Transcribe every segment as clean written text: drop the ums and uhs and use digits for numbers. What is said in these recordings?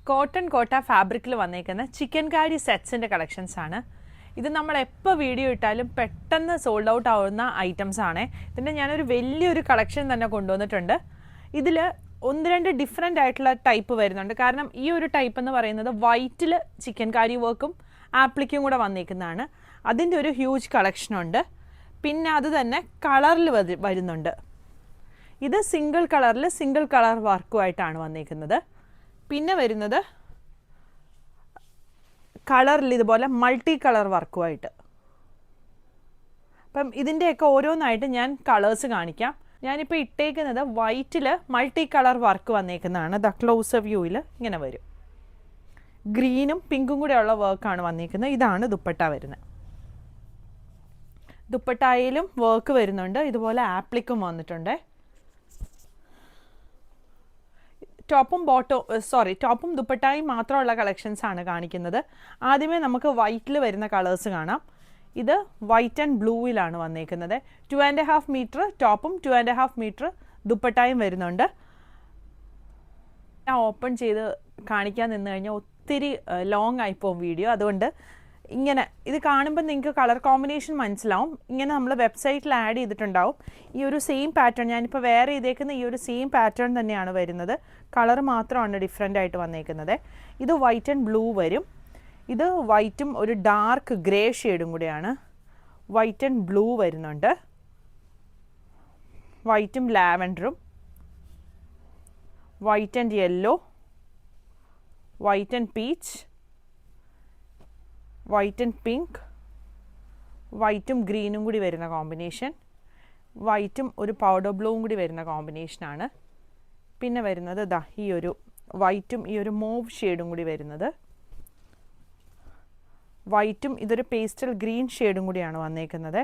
Cotton കോട്ട ഫാബ്രിക്കിൽ വന്നേക്കുന്ന ചിക്കൻ കാരി സെറ്റ്സിൻ്റെ കളക്ഷൻസ് ആണ്. ഇത് നമ്മൾ എപ്പോൾ വീഡിയോ ഇട്ടാലും പെട്ടെന്ന് സോൾഡ് ഔട്ട് ആവുന്ന ഐറ്റംസ് ആണ്. ഇതിൻ്റെ ഞാനൊരു വലിയൊരു കളക്ഷൻ തന്നെ കൊണ്ടുവന്നിട്ടുണ്ട്. ഇതിൽ ഒന്ന് രണ്ട് ഡിഫറെൻ്റ് ആയിട്ടുള്ള ടൈപ്പ് വരുന്നുണ്ട്. കാരണം ഈ ഒരു ടൈപ്പ് എന്ന് പറയുന്നത് വൈറ്റിൽ ചിക്കൻ കാരി വർക്കും ആപ്ലിക്കും കൂടെ വന്നേക്കുന്നതാണ്. അതിൻ്റെ ഒരു ഹ്യൂജ് കളക്ഷനുണ്ട്. പിന്നെ അത് തന്നെ കളറിൽ വരുന്നുണ്ട്. ഇത് സിംഗിൾ കളറിൽ സിംഗിൾ കളർ വർക്കുമായിട്ടാണ് വന്നേക്കുന്നത്. പിന്നെ വരുന്നത് കളറിൽ ഇതുപോലെ മൾട്ടി കളർ വർക്കുമായിട്ട്. അപ്പം ഇതിൻ്റെയൊക്കെ ഓരോന്നായിട്ട് ഞാൻ കളേഴ്സ് കാണിക്കാം. ഞാനിപ്പോൾ ഇട്ടേക്കുന്നത് വൈറ്റിൽ മൾട്ടി കളർ വർക്ക് വന്നേക്കുന്നതാണ്. ദ ക്ലോസ് വ്യൂവിൽ ഇങ്ങനെ വരും. ഗ്രീനും പിങ്കും കൂടെ ഉള്ള വർക്കാണ് വന്നേക്കുന്നത്. ഇതാണ് ദുപ്പട്ട വരുന്നത്. ദുപ്പട്ടയിലും വർക്ക് വരുന്നുണ്ട്. ഇതുപോലെ ആപ്ലിക്കും വന്നിട്ടുണ്ട്. ടോപ്പും ദുപ്പട്ടായും മാത്രമുള്ള കളക്ഷൻസ് ആണ് കാണിക്കുന്നത്. ആദ്യമേ നമുക്ക് വൈറ്റിൽ വരുന്ന കളേഴ്സ് കാണാം. ഇത് വൈറ്റ് ആൻഡ് ബ്ലൂവിലാണ് വന്നേക്കുന്നത്. 2.5 മീറ്റർ ടോപ്പും 2.5 മീറ്റർ ദുപ്പട്ടായും വരുന്നുണ്ട്. ഞാൻ ഓപ്പൺ ചെയ്ത് കാണിക്കാൻ നിന്ന് കഴിഞ്ഞാൽ ഒത്തിരി ലോങ് ആയിപ്പോവും വീഡിയോ. അതുകൊണ്ട് ഇങ്ങനെ ഇത് കാണുമ്പോൾ നിങ്ങൾക്ക് കളർ കോമ്പിനേഷൻ മനസ്സിലാവും. ഇങ്ങനെ നമ്മൾ വെബ്സൈറ്റിൽ ആഡ് ചെയ്തിട്ടുണ്ടാവും. ഈ ഒരു സെയിം പാറ്റേൺ ഞാനിപ്പോൾ വേറെ ചെയ്തേക്കുന്ന ഈ ഒരു സെയിം പാറ്റേൺ തന്നെയാണ് വരുന്നത്. കളർ മാത്രമാണ് ഡിഫറെൻ്റ് ആയിട്ട് വന്നേക്കുന്നത്. ഇത് വൈറ്റ് ആൻഡ് ബ്ലൂ വരും. ഇത് വൈറ്റും ഒരു ഡാർക്ക് ഗ്രേ ഷെയ്ഡും കൂടിയാണ്. വൈറ്റ് ആൻഡ് ബ്ലൂ വരുന്നുണ്ട്. വൈറ്റും ലാവൻഡറും, white and yellow, white and peach, white and pink, വൈറ്റും ഗ്രീനും കൂടി വരുന്ന കോമ്പിനേഷൻ, വൈറ്റും ഒരു പൗഡർ ബ്ലൂവും കൂടി വരുന്ന കോമ്പിനേഷനാണ്. പിന്നെ വരുന്നത് ദാ ഈ ഒരു വൈറ്റും ഈ ഒരു മോവ് ഷെയ്ഡും കൂടി വരുന്നത്. വൈറ്റും ഇതൊരു പേസ്റ്റൽ ഗ്രീൻ ഷെയ്ഡും കൂടിയാണ് വന്നേക്കുന്നത്.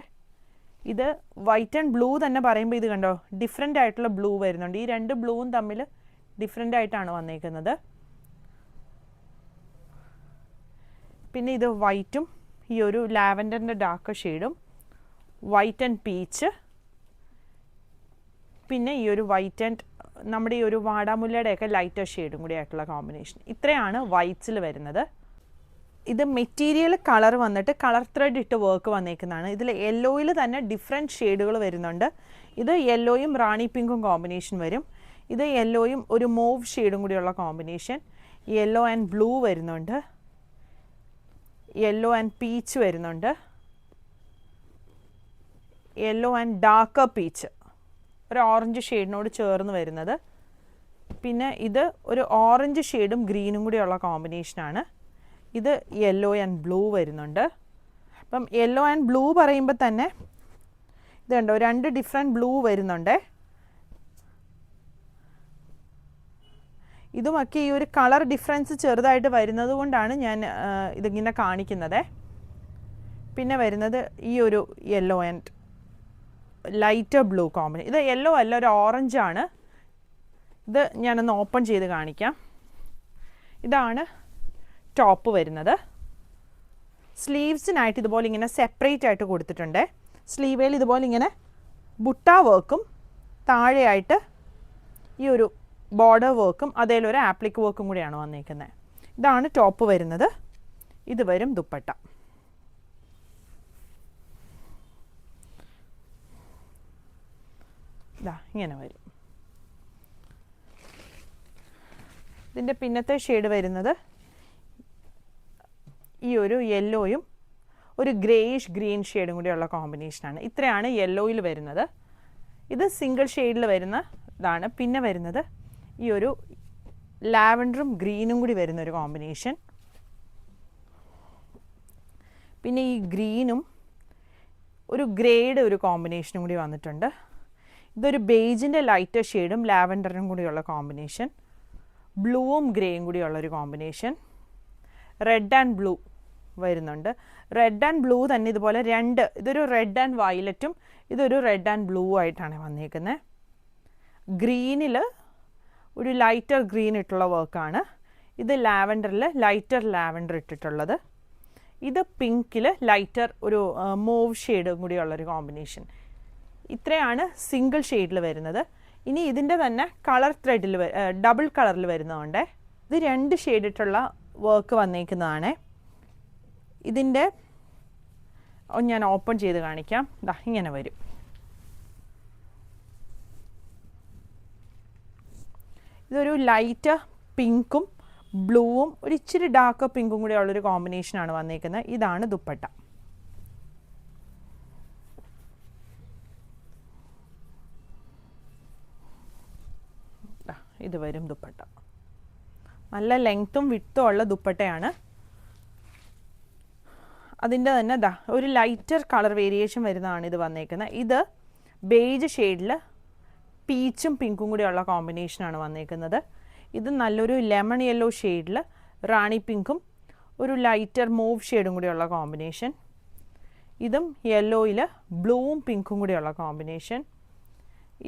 ഇത് വൈറ്റ് ആൻഡ് ബ്ലൂ തന്നെ പറയുമ്പോൾ ഇത് കണ്ടോ ഡിഫറെൻ്റ് ആയിട്ടുള്ള ബ്ലൂ വരുന്നുണ്ട്. ഈ രണ്ട് ബ്ലൂവും തമ്മിൽ ഡിഫറെൻ്റ് ആയിട്ടാണ് വന്നേക്കുന്നത്. പിന്നെ ഇത് വൈറ്റും ഈ ഒരു ലാവൻഡറിൻ്റെ ഡാർക്ക് ഷെയ്ഡും, വൈറ്റ് ആൻഡ് പീച്ച്, പിന്നെ ഈ ഒരു വൈറ്റ് ആൻഡ് നമ്മുടെ ഈ ഒരു വാടാമുല്ലയുടെയൊക്കെ ലൈറ്റർ ഷെയ്ഡും കൂടി ആയിട്ടുള്ള കോമ്പിനേഷൻ. ഇത്രയാണ് വൈറ്റ്സിൽ വരുന്നത്. ഇത് മെറ്റീരിയൽ കളർ വന്നിട്ട് കളർ ത്രെഡ് ഇട്ട് വർക്ക് വന്നേക്കുന്നതാണ്. ഇതിൽ യെല്ലോയിൽ തന്നെ ഡിഫറെൻറ്റ് ഷെയ്ഡുകൾ വരുന്നുണ്ട്. ഇത് യെല്ലോയും റാണി പിങ്കും കോമ്പിനേഷൻ വരും. ഇത് യെല്ലോയും ഒരു മോവ് ഷെയ്ഡും കൂടിയുള്ള കോമ്പിനേഷൻ. യെല്ലോ ആൻഡ് ബ്ലൂ വരുന്നുണ്ട്. യെല്ലോ ആൻഡ് പീച്ച് വരുന്നുണ്ട്. യെല്ലോ ആൻഡ് ഡാർക്കർ പീച്ച്, ഒരു ഓറഞ്ച് ഷെയ്ഡിനോട് ചേർന്ന് വരുന്നത്. പിന്നെ ഇത് ഒരു ഓറഞ്ച് ഷെയ്ഡും ഗ്രീനും കൂടിയുള്ള കോമ്പിനേഷനാണ്. ഇത് യെല്ലോ ആൻഡ് ബ്ലൂ വരുന്നുണ്ട്. അപ്പം യെല്ലോ ആൻഡ് ബ്ലൂ പറയുമ്പോൾ തന്നെ ഇത് കണ്ടോ രണ്ട് ഡിഫറെൻറ്റ് ബ്ലൂ വരുന്നുണ്ട്. ഇതുമൊക്കെ ഈ ഒരു കളർ ഡിഫറൻസ് ചെറുതായിട്ട് വരുന്നത് കൊണ്ടാണ് ഞാൻ ഇതിങ്ങനെ കാണിക്കുന്നത്. പിന്നെ വരുന്നത് ഈ ഒരു yellow and lighter blue combination. ഇത് യെല്ലോ അല്ല, ഒരു ഓറഞ്ചാണ്. ഇത് ഞാനൊന്ന് ഓപ്പൺ ചെയ്ത് കാണിക്കാം. ഇതാണ് ടോപ്പ് വരുന്നത്. സ്ലീവ്സിനായിട്ട് ഇതുപോലെ ഇങ്ങനെ സെപ്പറേറ്റ് ആയിട്ട് കൊടുത്തിട്ടുണ്ട്. സ്ലീവേൽ ഇതുപോലെ ഇങ്ങനെ ബുട്ട വർക്കും താഴെയായിട്ട് ഈ ഒരു ബോർഡർ വർക്കും അതേലൊരു ആപ്ലിക് വർക്കും കൂടിയാണ് വന്നേക്കുന്നത്. ഇതാണ് ടോപ്പ് വരുന്നത്. ഇത് വരും ദുപ്പട്ട. ഇതാ ഇങ്ങനെ വരും. ഇതിൻ്റെ പിന്നത്തെ ഷെയ്ഡ് വരുന്നത് ഈ ഒരു യെല്ലോയും ഒരു ഗ്രേയിഷ് ഗ്രീൻ ഷെയ്ഡും കൂടിയുള്ള കോമ്പിനേഷനാണ്. ഇത്രയാണ് യെല്ലോയിൽ വരുന്നത്. ഇത് സിംഗിൾ ഷെയ്ഡിൽ വരുന്ന ഇതാണ്. പിന്നെ വരുന്നത് ഈ ഒരു ലാവൻഡറും ഗ്രീനും കൂടി വരുന്നൊരു കോമ്പിനേഷൻ. പിന്നെ ഈ ഗ്രീനും ഒരു ഗ്രേയുടെ ഒരു കോമ്പിനേഷനും കൂടി വന്നിട്ടുണ്ട്. ഇതൊരു ബേജിൻ്റെ ലൈറ്റർ ഷെയ്ഡും ലാവൻഡറും കൂടിയുള്ള കോമ്പിനേഷൻ. ബ്ലൂവും ഗ്രേയും കൂടിയുള്ളൊരു കോമ്പിനേഷൻ. റെഡ് ആൻഡ് ബ്ലൂ വരുന്നുണ്ട്. റെഡ് ആൻഡ് ബ്ലൂ തന്നെ ഇതുപോലെ രണ്ട്, ഇതൊരു റെഡ് ആൻഡ് വയലറ്റും ഇതൊരു റെഡ് ആൻഡ് ബ്ലൂ ആയിട്ടാണ് വന്നേക്കുന്നത്. ഗ്രീനിൽ ഒരു ലൈറ്റർ ഗ്രീൻ ഇട്ടുള്ള വർക്കാണ്. ഇത് ലാവൻഡറിൽ ലൈറ്റർ ലാവൻഡർ ഇട്ടിട്ടുള്ളത്. ഇത് പിങ്കിൽ ലൈറ്റർ ഒരു മോവ് ഷെയ്ഡും കൂടിയുള്ളൊരു കോമ്പിനേഷൻ. ഇത്രയാണ് സിംഗിൾ ഷെയ്ഡിൽ വരുന്നത്. ഇനി ഇതിൻ്റെ തന്നെ കളർ ത്രെഡിൽ ഡബിൾ കളറിൽ വരുന്നതുകൊണ്ട് ഇത് 2 ഷെയ്ഡിട്ടുള്ള വർക്ക് വന്നേക്കുന്നതാണ്. ഇതിൻ്റെ ഞാൻ ഓപ്പൺ ചെയ്ത് കാണിക്കാം. ദാ ഇങ്ങനെ വരും. ഇതൊരു ലൈറ്റ് പിങ്കും ബ്ലൂവും ഒരു ഇച്ചിരി ഡാർക്ക് പിങ്കും കൂടി ഉള്ളൊരു കോമ്പിനേഷനാണ് വന്നേക്കുന്നത്. ഇതാണ് ദുപ്പട്ട. ഇത് വരും ദുപ്പട്ട. നല്ല ലെങ്ത്തും വിഡ്ത്തും ഉള്ള ദുപ്പട്ടയാണ്. അതിൻ്റെ തന്നെ ദാ ഒരു ലൈറ്റർ കളർ വേരിയേഷൻ വരുന്നതാണ് ഇത് വന്നേക്കുന്നത്. ഇത് ബേജ് ഷെയ്ഡിൽ പീച്ചും പിങ്കും കൂടിയുള്ള കോമ്പിനേഷനാണ് വന്നേക്കുന്നത്. ഇത് നല്ലൊരു ലെമൺ യെല്ലോ ഷെയ്ഡിൽ റാണി പിങ്കും ഒരു ലൈറ്റർ മൂവ് ഷെയ്ഡും കൂടിയുള്ള കോമ്പിനേഷൻ. ഇതും യെല്ലോയിൽ ബ്ലൂവും പിങ്കും കൂടിയുള്ള കോമ്പിനേഷൻ.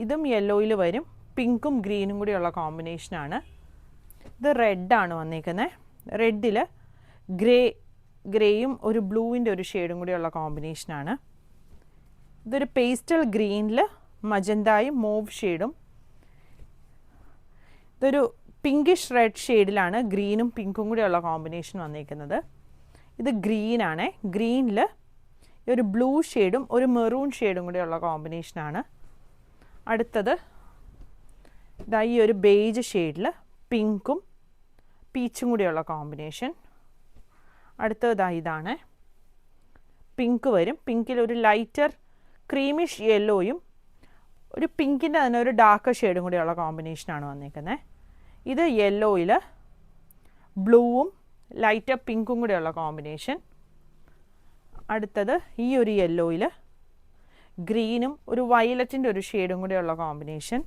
ഇതും യെല്ലോയിൽ വരും, പിങ്കും ഗ്രീനും കൂടിയുള്ള കോമ്പിനേഷനാണ്. ഇത് റെഡാണ് വന്നേക്കുന്നത്. റെഡിൽ ഗ്രേയും ഒരു ബ്ലൂവിൻ്റെ ഒരു ഷെയ്ഡും കൂടിയുള്ള കോമ്പിനേഷനാണ്. ഇതൊരു പേസ്റ്റൽ ഗ്രീനിൽ മജന്തായും മൂവ് ഷെയ്ഡും. ഇതൊരു പിങ്കിഷ് റെഡ് ഷെയ്ഡിലാണ് ഗ്രീനും പിങ്കും കൂടിയുള്ള കോമ്പിനേഷൻ വന്നേക്കുന്നത്. ഇത് ഗ്രീനാണ്. ഗ്രീനിൽ ഒരു ബ്ലൂ ഷെയ്ഡും ഒരു മെറൂൺ ഷെയ്ഡും കൂടിയുള്ള കോമ്പിനേഷനാണ്. അടുത്തത് ഇതാ ഈ ഒരു ബേജ് ഷെയ്ഡിൽ പിങ്കും പീച്ചും കൂടിയുള്ള കോമ്പിനേഷൻ. അടുത്തത് ഇതാണ്. പിങ്ക് വരും. പിങ്കിൽ ഒരു ലൈറ്റർ ക്രീമിഷ് യെല്ലോയും ഒരു പിങ്കിൻ്റെ തന്നെ ഒരു ഡാർക്ക് ഷെയ്ഡും കൂടിയുള്ള കോമ്പിനേഷനാണ് വന്നിരിക്കുന്നത്. ഇത് യെല്ലോയിൽ ബ്ലൂവും ലൈറ്റർ പിങ്കും കൂടിയുള്ള കോമ്പിനേഷൻ. അടുത്തത് ഈ ഒരു യെല്ലോയിൽ ഗ്രീനും ഒരു വയലറ്റിൻ്റെ ഒരു ഷെയ്ഡും കൂടിയുള്ള കോമ്പിനേഷൻ.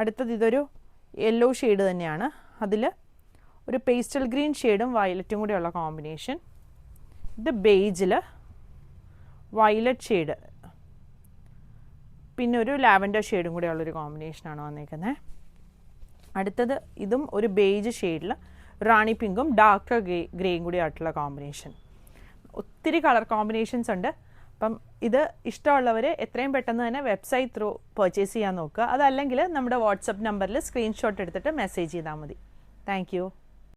അടുത്തത് ഇതൊരു യെല്ലോ ഷെയ്ഡ് തന്നെയാണ്. അതിൽ ഒരു പേസ്റ്റൽ ഗ്രീൻ ഷെയ്ഡും വയലറ്റും കൂടിയുള്ള കോമ്പിനേഷൻ. ഇത് ബേജിൽ വയലറ്റ് ഷെയ്ഡ് പിന്നെ ഒരു ലാവൻഡർ ഷെയ്ഡും കൂടി ഉള്ളൊരു കോമ്പിനേഷനാണ് വന്നിരിക്കുന്നത്. അടുത്തത് ഇതും ഒരു ബേജ് ഷെയ്ഡിൽ റാണി പിങ്കും ഡാർക്ക് ഗ്രേയും കൂടി ആയിട്ടുള്ള കോമ്പിനേഷൻ. ഒത്തിരി കളർ കോമ്പിനേഷൻസ് ഉണ്ട്. അപ്പം ഇത് ഇഷ്ടമുള്ളവർ എത്രയും പെട്ടെന്ന് തന്നെ വെബ്സൈറ്റ് ത്രൂ പർച്ചേസ് ചെയ്യാൻ നോക്കുക. അതല്ലെങ്കിൽ നമ്മുടെ വാട്സപ്പ് നമ്പറിൽ സ്ക്രീൻഷോട്ട് എടുത്തിട്ട് മെസ്സേജ് ചെയ്താൽ മതി. Thank you.